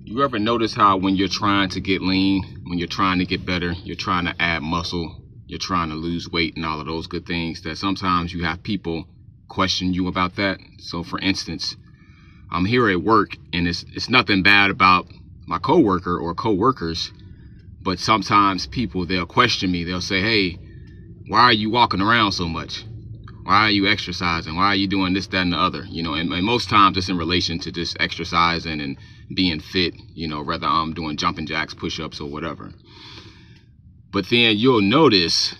You ever notice how when you're trying to get lean, when you're trying to get better, you're trying to add muscle, you're trying to lose weight and all of those good things, that sometimes you have people question you about that? So for instance, I'm here at work, and it's nothing bad about my coworker or coworkers, but sometimes people, they'll question me. They'll say, hey, why are you walking around so much? Why are you exercising? Why are you doing this, that, and the other? And most times it's in relation to just exercising and being fit, whether I'm doing jumping jacks, push-ups, or whatever. But then you'll notice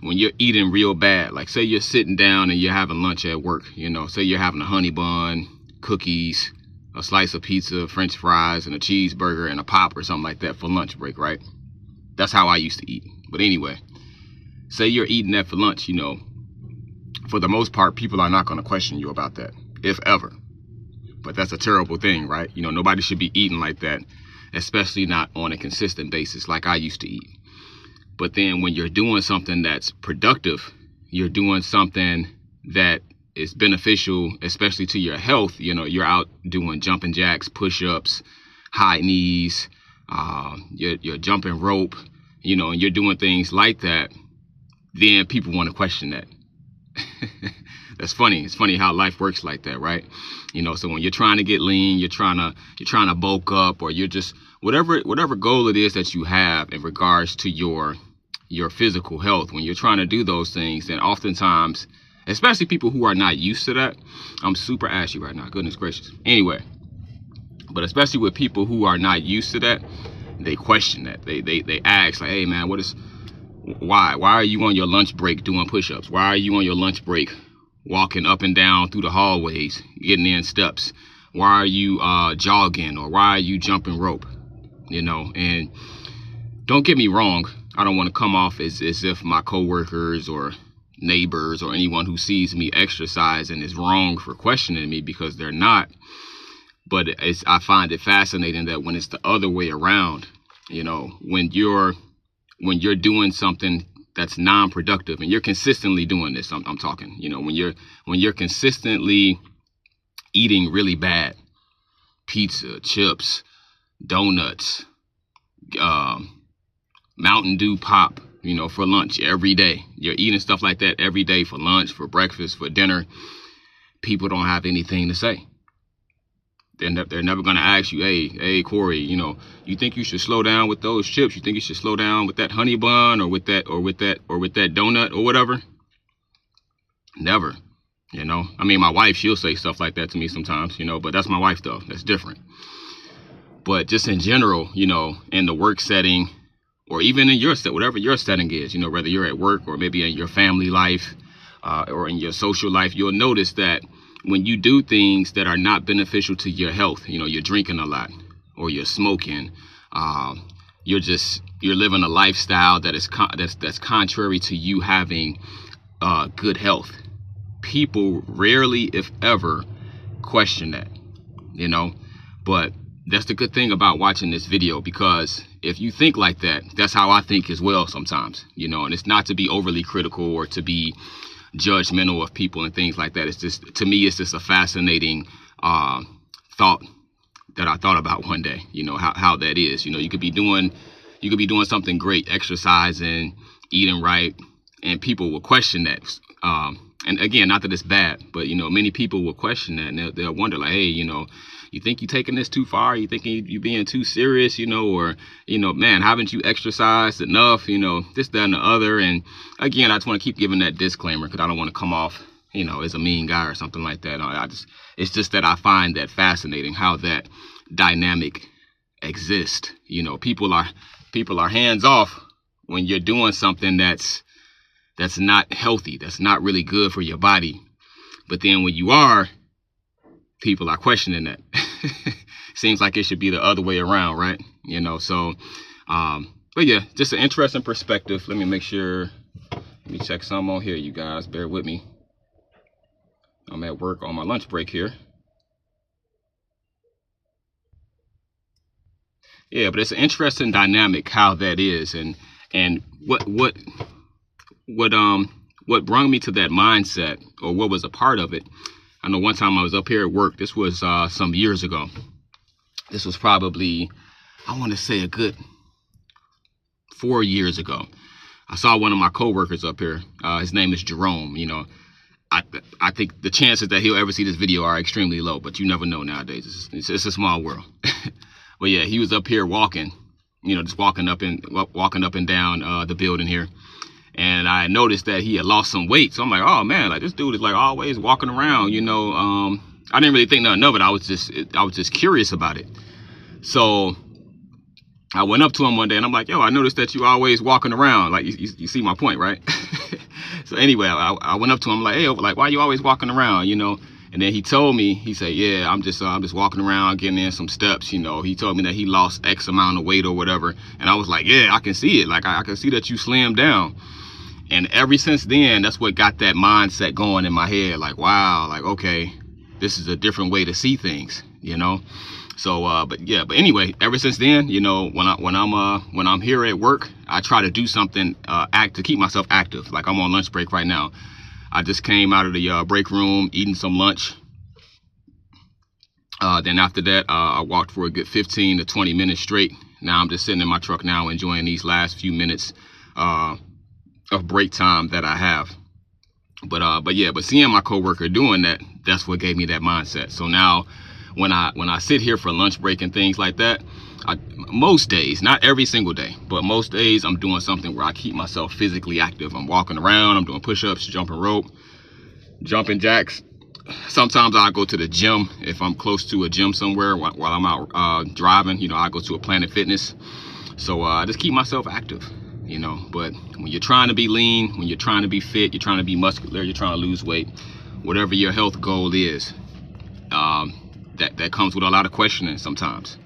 when you're eating real bad, like say you're sitting down and you're having lunch at work, say you're having a honey bun, cookies, a slice of pizza, French fries, and a cheeseburger and a pop or something like that for lunch break, right? That's how I used to eat. But anyway, say you're eating that for lunch, for the most part, people are not going to question you about that, if ever. But that's a terrible thing, right? Nobody should be eating like that, especially not on a consistent basis like I used to eat. But then when you're doing something that's productive, you're doing something that is beneficial, especially to your health, you're out doing jumping jacks, push-ups, high knees, you're jumping rope, and you're doing things like that, then people want to question that. That's funny. It's funny how life works like that, right? So when you're trying to get lean, you're trying to bulk up, or you're just whatever goal it is that you have in regards to your physical health, when you're trying to do those things, then oftentimes, especially people who are not used to that, I'm super ashy right now, goodness gracious. Anyway, but especially with people who are not used to that, they question that. They ask like, hey man, why are you on your lunch break doing push-ups? Why are you on your lunch break walking up and down through the hallways, getting in steps? Why are you jogging, or why are you jumping rope? And don't get me wrong, I don't want to come off as if my coworkers or neighbors or anyone who sees me exercising is wrong for questioning me, because they're not. But I find it fascinating that when it's the other way around, when you're doing something that's non-productive and you're consistently doing this, I'm talking, when you're consistently eating really bad, pizza, chips, donuts, Mountain Dew pop, for lunch every day. You're eating stuff like that every day for lunch, for breakfast, for dinner. People don't have anything to say. They're never going to ask you, hey, Corey, you think you should slow down with those chips? You think you should slow down with that honey bun, or with that donut or whatever? Never. I mean, my wife, she'll say stuff like that to me sometimes, but that's my wife though. That's different. But just in general, in the work setting, or even in your set, whatever your setting is, whether you're at work or maybe in your family life, or in your social life, you'll notice that when you do things that are not beneficial to your health, you're drinking a lot, or you're smoking, you're living a lifestyle that's contrary to you having good health. People rarely, if ever, question that, but that's the good thing about watching this video, because if you think like that, that's how I think as well sometimes, and it's not to be overly critical or to be judgmental of people and things like that. It's just, to me, it's just a fascinating thought that I thought about one day, how that is. You could be doing something great, exercising, eating right, and people will question that. And again, not that it's bad, but many people will question that, and they'll wonder like, hey, you think you're taking this too far? You think you're being too serious, or, man, haven't you exercised enough? This, that, and the other. And again, I just want to keep giving that disclaimer, because I don't want to come off, as a mean guy or something like that. It's just that I find that fascinating, how that dynamic exists. People are hands off when you're doing something that's not healthy, that's not really good for your body. But then when you are, people are questioning that. Seems like it should be the other way around, right? So, but yeah, just an interesting perspective. Let me make sure, let me check some on here, you guys, bear with me. I'm at work on my lunch break here. Yeah, but it's an interesting dynamic how that is, and what brought me to that mindset, or what was a part of it. I know one time I was up here at work. This was some years ago. This was probably, I want to say, a good 4 years ago. I saw one of my coworkers up here. His name is Jerome. You know, I think the chances that he'll ever see this video are extremely low, but you never know nowadays. It's a small world. But yeah, he was up here walking, you know, just walking up and down the building here. And I noticed that he had lost some weight. So I'm like, oh man, like this dude is like always walking around, you know. I didn't really think nothing of it. I was just curious about it. So I went up to him one day and I'm like, yo, I noticed that you always walking around. Like you see my point, right? So anyway, I went up to him like, hey, like why you always walking around, you know? And then he told me, he said, yeah, I'm just walking around getting in some steps, you know. He told me that he lost X amount of weight or whatever. And I was like, yeah, I can see it. Like I can see that you slimmed down. And ever since then, that's what got that mindset going in my head. Like, wow, like, okay, this is a different way to see things, you know? So, but anyway, ever since then, you know, when I'm here at work, I try to do something, to keep myself active. Like I'm on lunch break right now. I just came out of the break room, eating some lunch. Then after that, I walked for a good 15 to 20 minutes straight. Now I'm just sitting in my truck now, enjoying these last few minutes, of break time that I have. But seeing my coworker doing that, that's what gave me that mindset. So now when I sit here for lunch break and things like that, most days, not every single day, but most days I'm doing something where I keep myself physically active. I'm walking around, I'm doing push-ups, jumping rope, jumping jacks. Sometimes I'll go to the gym if I'm close to a gym somewhere while I'm out driving. You know, I go to a Planet Fitness. So I just keep myself active. You know, but when you're trying to be lean, when you're trying to be fit, you're trying to be muscular, you're trying to lose weight, whatever your health goal is, that comes with a lot of questioning sometimes,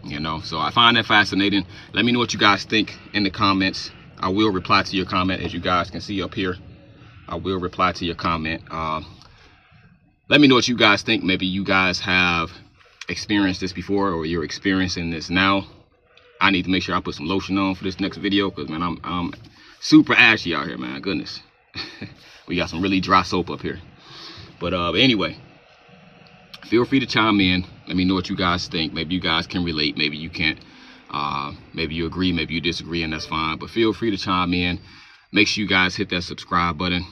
you know. So I find that fascinating. Let me know what you guys think in the comments. I will reply to your comment, as you guys can see up here. I will reply to your comment. Let me know what you guys think. Maybe you guys have experienced this before, or you're experiencing this now. I need to make sure I put some lotion on for this next video, because man, I'm super ashy out here, man. Goodness. We got some really dry soap up here. But anyway, feel free to chime in. Let me know what you guys think. Maybe you guys can relate, maybe you can't. Maybe you agree, maybe you disagree, and that's fine. But feel free to chime in. Make sure you guys hit that subscribe button.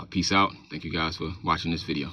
Peace out. Thank you guys for watching this video.